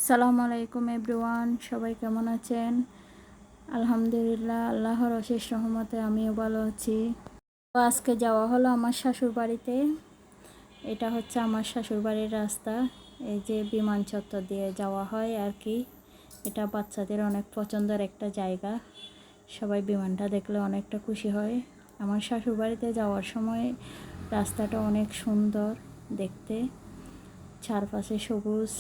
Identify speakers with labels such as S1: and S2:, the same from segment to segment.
S1: আসসালামু আলাইকুম এভরিওয়ান, সবাই কেমন আছেন? আলহামদুলিল্লাহ, আল্লাহর অশেষ রহমতে আমিও ভালো আছি। তো আজকে যাওয়া হলো আমার শ্বশুর বাড়িতে। এটা হচ্ছে আমার শ্বশুর বাড়ির রাস্তা। এই যে বিমান চত্বর দিয়ে যাওয়া হয় আর কি। এটা বাচ্চাদের অনেক পছন্দের একটা জায়গা। সবাই বিমানটা দেখলে অনেকটা খুশি হয়। আমার শ্বশুর বাড়িতে যাওয়ার সময় রাস্তাটা অনেক সুন্দর দেখতে, চারপাশে সবুজ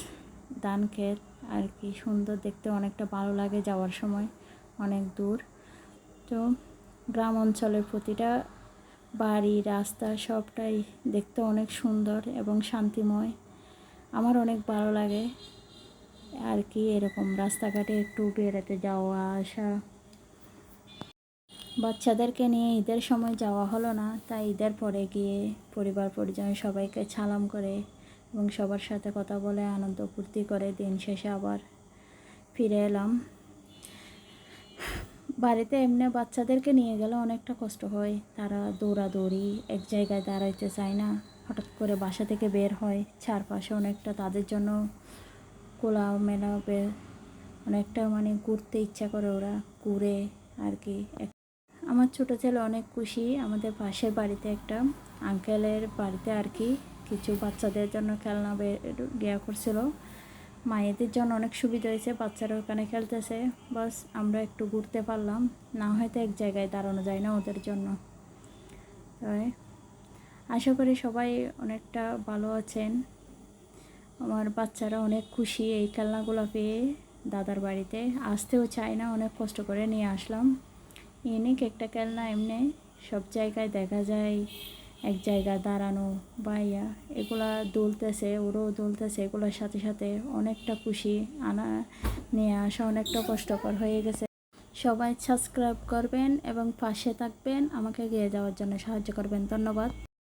S1: ধান ক্ষেত আর কি, সুন্দর দেখতে, অনেকটা ভালো লাগে যাওয়ার সময়। অনেক দূর তো, গ্রাম অঞ্চলের প্রতিটা বাড়ি রাস্তা সবটাই দেখতে অনেক সুন্দর এবং শান্তিময়। আমার অনেক ভালো লাগে আর কি এরকম রাস্তাঘাটে একটু বেড়াতে যাওয়া আসা। বাচ্চাদেরকে নিয়ে ঈদের সময় যাওয়া হলো না, তাই ঈদের পরে গিয়ে পরিবার পরিজন সবাইকে সালাম করে এবং সবার সাথে কথা বলে আনন্দ ফুর্তি করে দিন শেষে আবার ফিরে এলাম। বাড়িতে এমনি বাচ্চাদেরকে নিয়ে গেলে অনেকটা কষ্ট হয়। তারা দৌড়াদৌড়ি, এক জায়গায় দাঁড়াইতে চায় না, হঠাৎ করে বাসা থেকে বের হয়। চারপাশে অনেকটা তাদের জন্য খোলামেলা অনেকটা ঘুরতে ইচ্ছা করে, ওরা ঘুরে আর কি। আমার ছোটো ছেলে অনেক খুশি। আমাদের পাশের বাড়িতে একটা আঙ্কেলের বাড়িতে আর কি কিছু বাচ্চাদের জন্য খেলনা দেওয়া করছিল। মায়েদের জন্য অনেক সুবিধা হয়েছে, বাচ্চারা ওখানে খেলতেছে। বাস আমরা একটু ঘুরতে পারলাম, না হয়তো এক জায়গায় দাঁড়ানো যায় না ওদের জন্য। তাই আশা করি সবাই অনেকটা ভালো আছেন। আমার বাচ্চারা অনেক খুশি এই খেলনাগুলো পেয়ে। দাদার বাড়িতে আসতেও চায় না, অনেক কষ্ট করে নিয়ে আসলাম। ইউনিক একটা খেলনা, এমনি সব জায়গায় দেখা যায় এক জায়গায় দাঁড়ানো বাইয়া, এগুলা দুলতেছে, ওরাও দুলতেছে, এগুলোর সাথে সাথে অনেকটা খুশি। নিয়ে আসা অনেকটা কষ্টকর হয়ে গেছে। সবাই সাবস্ক্রাইব করবেন এবং পাশে থাকবেন, আমাকে এগিয়ে যাওয়ার জন্য সাহায্য করবেন। ধন্যবাদ।